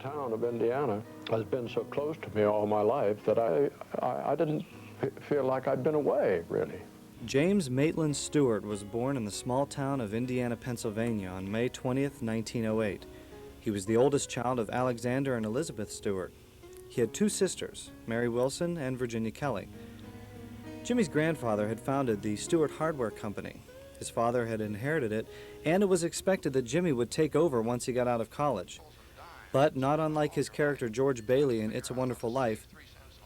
town of Indiana has been so close to me all my life that I didn't feel like I'd been away, really. James Maitland Stewart was born in the small town of Indiana, Pennsylvania on May 20th, 1908. He was the oldest child of Alexander and Elizabeth Stewart. He had two sisters, Mary Wilson and Virginia Kelly. Jimmy's grandfather had founded the Stewart Hardware Company. His father had inherited it, and it was expected that Jimmy would take over once he got out of college. But not unlike his character George Bailey in It's a Wonderful Life,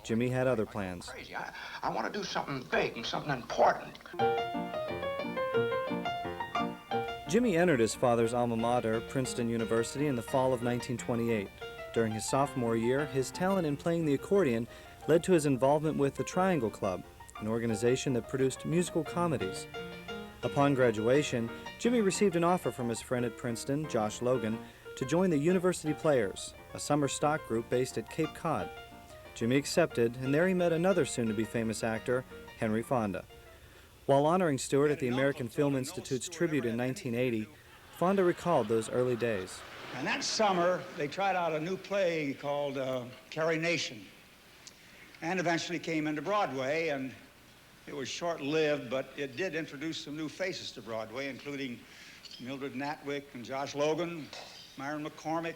Jimmy had other plans. I want to do something big and something important. Jimmy entered his father's alma mater, Princeton University, in the fall of 1928. During his sophomore year, his talent in playing the accordion led to his involvement with the Triangle Club, an organization that produced musical comedies. Upon graduation, Jimmy received an offer from his friend at Princeton, Josh Logan, to join the University Players, a summer stock group based at Cape Cod. Jimmy accepted, and there he met another soon-to-be famous actor, Henry Fonda. While honoring Stewart at the American Film Institute's tribute in 1980, Fonda recalled those early days. And that summer, they tried out a new play called Karajan, and eventually came into Broadway, and it was short-lived, but it did introduce some new faces to Broadway, including Mildred Natwick and Josh Logan, Myron McCormick,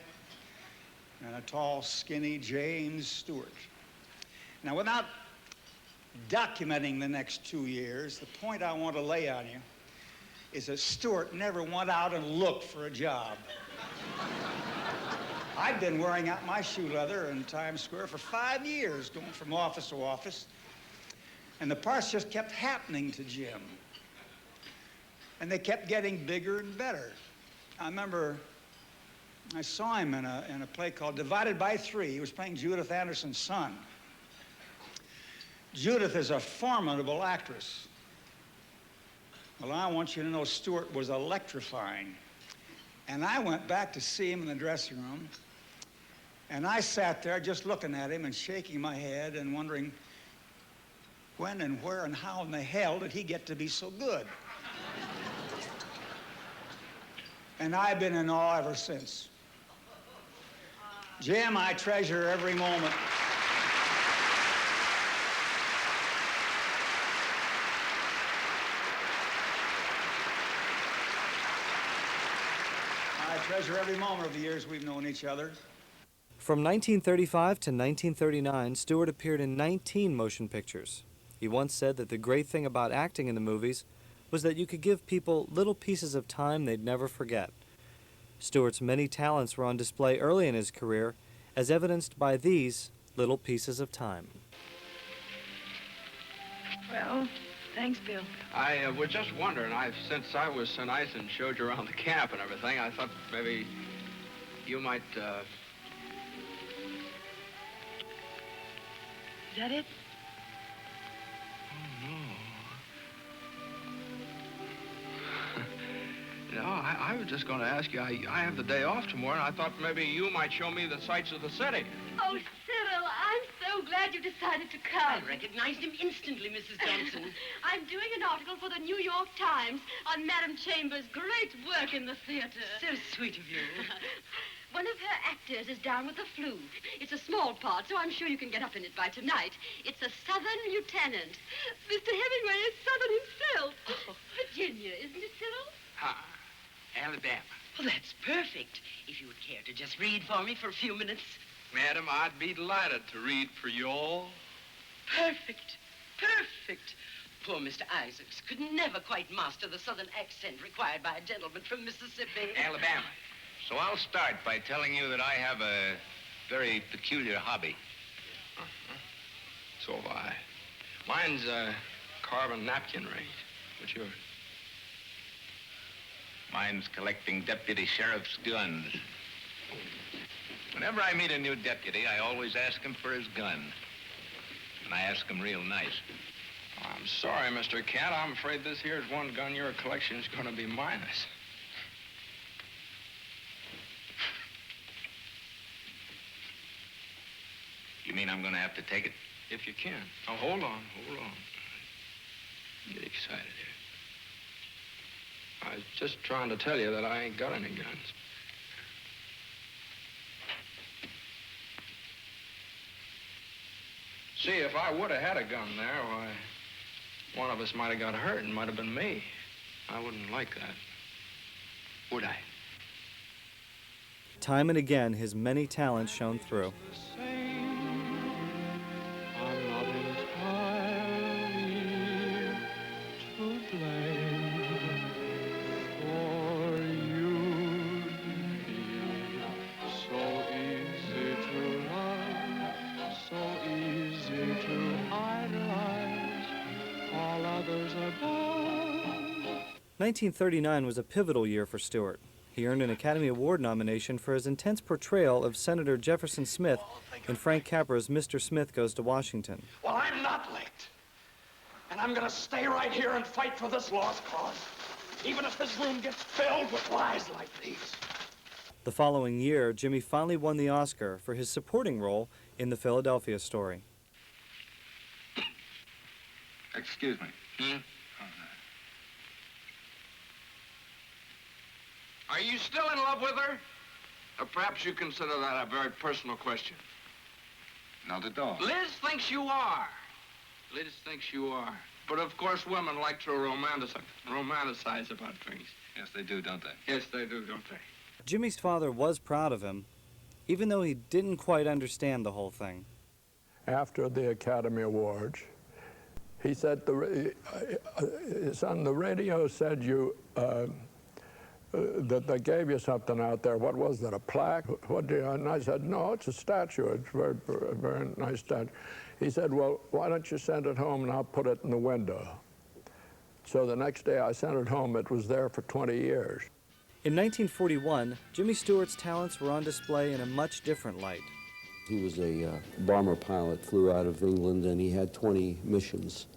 and a tall, skinny James Stewart. Now, without documenting the next 2 years, the point I want to lay on you is that Stewart never went out and looked for a job. I've been wearing out my shoe leather in Times Square for 5 years, going from office to office. And the parts just kept happening to Jim. And they kept getting bigger and better. I remember I saw him in a play called Divided by Three. He was playing Judith Anderson's son. Judith is a formidable actress. Well, I want you to know Stewart was electrifying. And I went back to see him in the dressing room. And I sat there just looking at him and shaking my head and wondering, when and where and how in the hell did he get to be so good? And I've been in awe ever since. Jim, I treasure every moment. I treasure every moment of the years we've known each other. From 1935 to 1939, Stewart appeared in 19 motion pictures. He once said that the great thing about acting in the movies was that you could give people little pieces of time they'd never forget. Stewart's many talents were on display early in his career, as evidenced by these little pieces of time. Well, thanks, Bill. I was just wondering, since I was so nice and showed you around the camp and everything, I thought maybe you might, Is that it? No, I was just going to ask you, I have the day off tomorrow, and I thought maybe you might show me the sights of the city. Oh, Cyril, I'm so glad you decided to come. I recognized him instantly, Mrs. Johnson. I'm doing an article for the New York Times on Madam Chambers' great work in the theater. So sweet of you. One of her actors is down with the flu. It's a small part, so I'm sure you can get up in it by tonight. It's a Southern lieutenant. Mr. Hemingway is Southern himself. Oh. Virginia, isn't it, Cyril? Alabama. Well, that's perfect. If you would care to just read for me for a few minutes. Madam, I'd be delighted to read for you all. Perfect. Perfect. Poor Mr. Isaacs could never quite master the Southern accent required by a gentleman from Mississippi. Alabama. So I'll start by telling you that I have a very peculiar hobby. So have I. Mine's carving napkin rings. What's yours? Mine's collecting deputy sheriff's guns. Whenever I meet a new deputy, I always ask him for his gun. And I ask him real nice. I'm sorry, Mr. Kent. I'm afraid this here's one gun your collection's going to be minus. You mean I'm going to have to take it? If you can. Oh, hold on. Get excited here. I was just trying to tell you that I ain't got any guns. See, if I would have had a gun there, why, one of us might have got hurt and might have been me. I wouldn't like that, would I? Time and again, his many talents shone through. I'm not entirely to blame for you being so easy to love, so easy to idolize, all others above. 1939 was a pivotal year for Stewart. He earned an Academy Award nomination for his intense portrayal of Senator Jefferson Smith in Frank Capra's Mr. Smith Goes to Washington. Well, I'm not licked. And I'm gonna stay right here and fight for this lost cause, even if this room gets filled with lies like these. The following year, Jimmy finally won the Oscar for his supporting role in The Philadelphia Story. Excuse me. Are you still in love with her? Or perhaps you consider that a very personal question. Not at all. Liz thinks you are. Liz thinks you are. But of course, women like to romanticize about things. Yes, they do, don't they? Yes, they do, don't they? Jimmy's father was proud of him, even though he didn't quite understand the whole thing. After the Academy Awards, he said, son, the radio said you, that they gave you something out there. What was that, a plaque? What do you, and I said, no, it's a statue. It's a very, very nice statue. He said, well, why don't you send it home and I'll put it in the window. So the next day I sent it home. It was there for 20 years. In 1941, Jimmy Stewart's talents were on display in a much different light. He was a bomber pilot, flew out of England, and he had 20 missions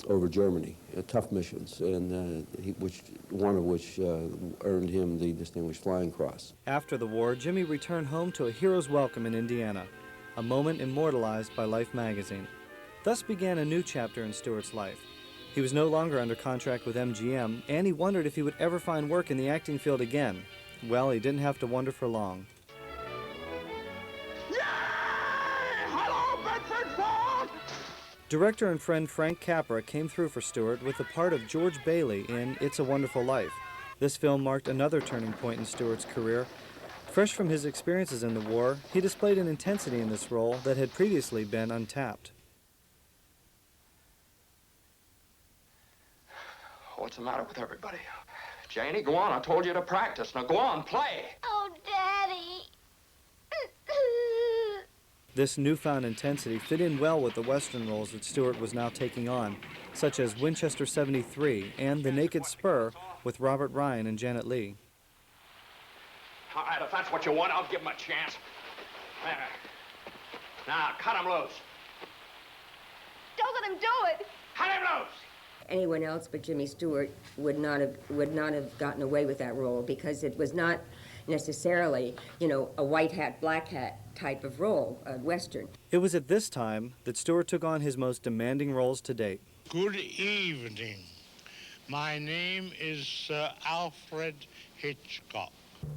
over Germany, tough missions, and one of which earned him the Distinguished Flying Cross. After the war, Jimmy returned home to a hero's welcome in Indiana, a moment immortalized by Life magazine. Thus began a new chapter in Stewart's life. He was no longer under contract with MGM, and he wondered if he would ever find work in the acting field again. Well, he didn't have to wonder for long. Director and friend Frank Capra came through for Stewart with the part of George Bailey in It's a Wonderful Life. This film marked another turning point in Stewart's career. Fresh from his experiences in the war, he displayed an intensity in this role that had previously been untapped. What's the matter with everybody? Janie, go on. I told you to practice. Now go on, play. Oh, Daddy. This newfound intensity fit in well with the Western roles that Stewart was now taking on, such as Winchester 73 and The Naked Spur with Robert Ryan and Janet Leigh. All right, if that's what you want, I'll give him a chance. There. Now, cut him loose. Don't let him do it. Cut him loose! Anyone else but Jimmy Stewart would not have gotten away with that role, because it was not necessarily, you know, a white hat, black hat type of role, a Western. It was at this time that Stewart took on his most demanding roles to date. Good evening. My name is Sir Alfred Hitchcock.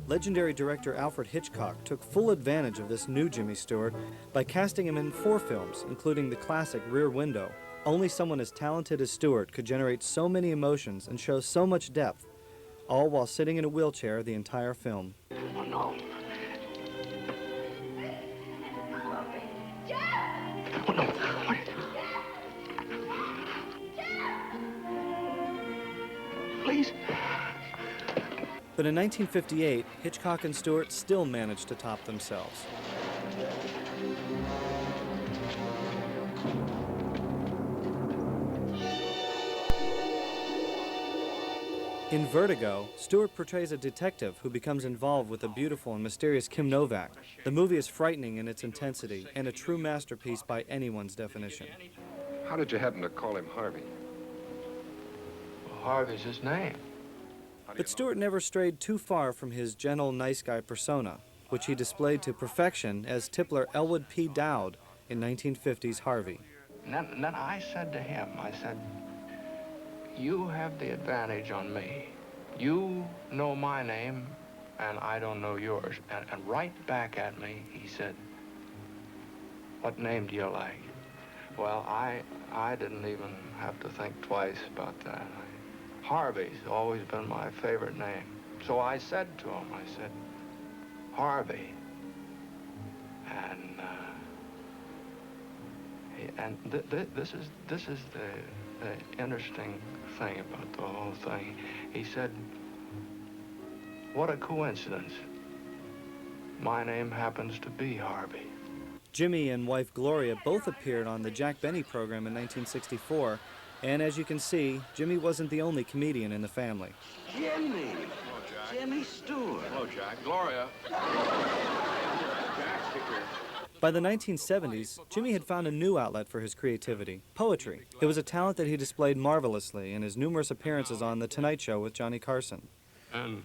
Legendary director Alfred Hitchcock took full advantage of this new Jimmy Stewart by casting him in 4 films, including the classic Rear Window. Only someone as talented as Stewart could generate so many emotions and show so much depth, all while sitting in a wheelchair the entire film. Oh, no. Oh, no. Please. But in 1958, Hitchcock and Stewart still managed to top themselves. In Vertigo, Stewart portrays a detective who becomes involved with the beautiful and mysterious Kim Novak. The movie is frightening in its intensity and a true masterpiece by anyone's definition. How did you happen to call him Harvey? Well, Harvey's his name. But Stewart never strayed too far from his gentle, nice guy persona, which he displayed to perfection as Tippler Elwood P. Dowd in 1950's Harvey. And then I said to him, I said, you have the advantage on me. You know my name, and I don't know yours. And right back at me, he said, What name do you like? Well, I didn't even have to think twice about that. Harvey's always been my favorite name. So I said to him, I said, Harvey. This is the interesting thing about the whole thing. He said, what a coincidence. My name happens to be Harvey. Jimmy and wife Gloria both appeared on the Jack Benny program in 1964, and as you can see, Jimmy wasn't the only comedian in the family. Jimmy! Hello, Jack. Jimmy Stewart. Hello, Jack. Gloria. By the 1970s, Jimmy had found a new outlet for his creativity, poetry. It was a talent that he displayed marvelously in his numerous appearances on The Tonight Show with Johnny Carson. And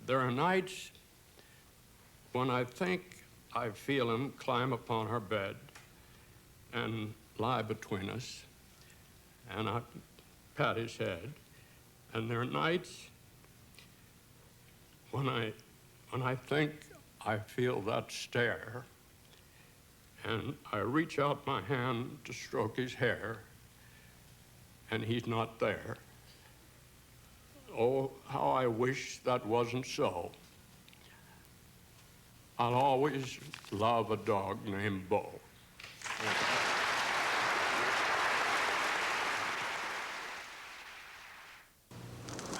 there are nights when I think I feel him climb upon her bed and lie between us, and I pat his head. And there are nights when I think I feel that stare, and I reach out my hand to stroke his hair, and he's not there. Oh, how I wish that wasn't so. I'll always love a dog named Bo.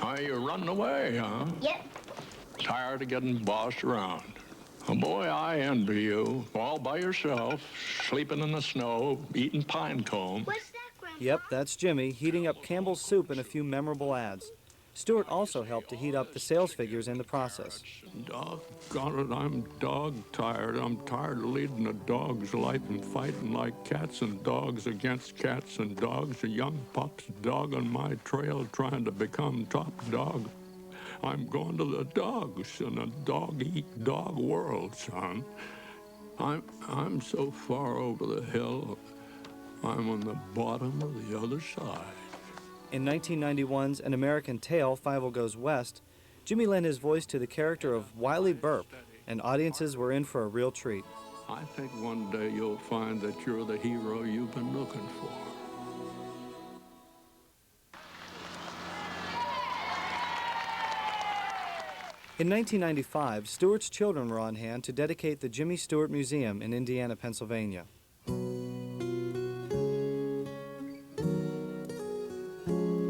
Are you running away, huh? Yep. Tired of getting bossed around. Oh, boy, I envy you. All by yourself, sleeping in the snow, eating pine cones. What's that, Grandpa? Yep, that's Jimmy, heating up Campbell's soup in a few memorable ads. Stewart also helped to heat up the sales figures in the process. Doggone it, I'm dog-tired. I'm tired of leading a dog's life and fighting like cats and dogs against cats and dogs. A young pup's dog on my trail trying to become top dog. I'm going to the dogs in a dog-eat-dog world, son. I'm so far over the hill, I'm on the bottom of the other side. In 1991's An American Tale, Fievel Goes West, Jimmy lent his voice to the character of Wiley Burp, and audiences were in for a real treat. I think one day you'll find that you're the hero you've been looking for. In 1995, Stewart's children were on hand to dedicate the Jimmy Stewart Museum in Indiana, Pennsylvania.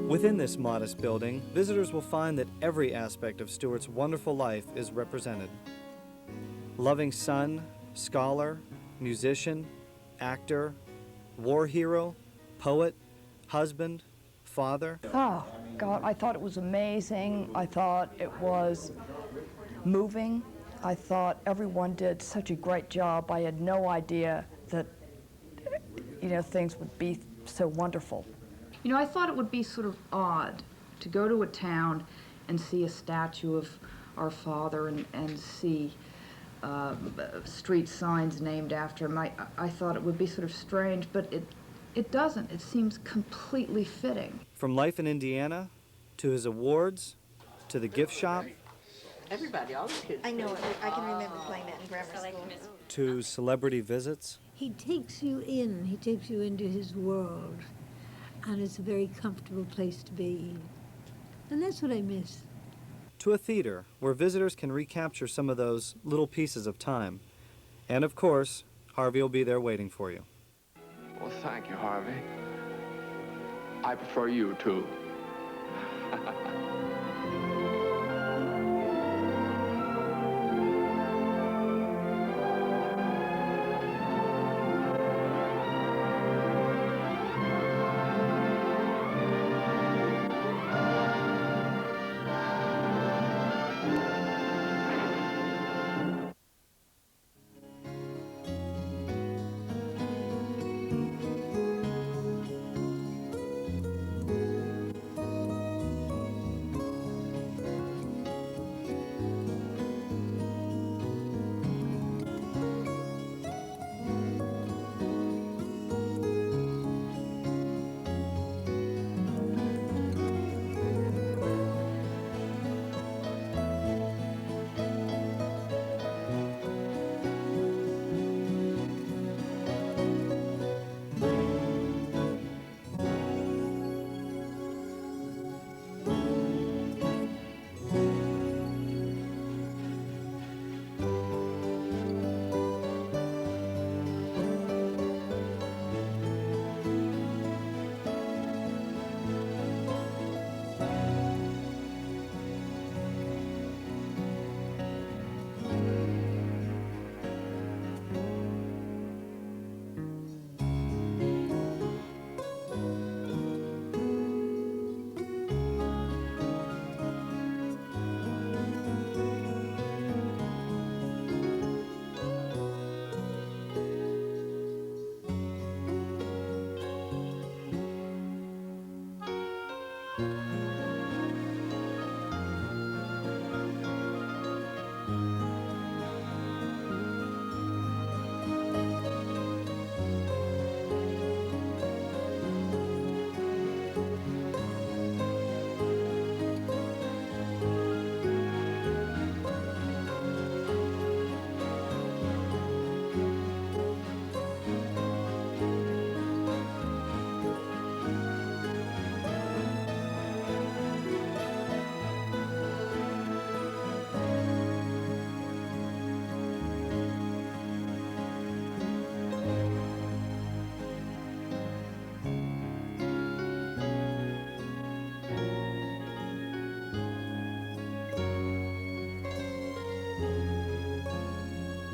Within this modest building, visitors will find that every aspect of Stewart's wonderful life is represented. Loving son, scholar, musician, actor, war hero, poet, husband, father. Oh, God, I thought it was amazing. I thought it was moving. I thought everyone did such a great job. I had no idea that, things would be so wonderful. I thought it would be sort of odd to go to a town and see a statue of our father and see street signs named after him. I thought it would be sort of strange, but it doesn't. It seems completely fitting. From life in Indiana, to his awards, to the gift shop, Everybody, all the kids. I know it. I can remember playing that in grammar school. to celebrity visits. He takes you in. He takes you into his world. And it's a very comfortable place to be. And that's what I miss. To a theater where visitors can recapture some of those little pieces of time. And of course, Harvey will be there waiting for you. Well, thank you, Harvey. I prefer you, too.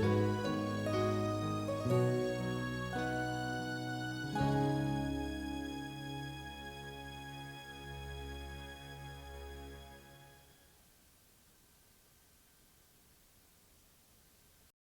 Harvey.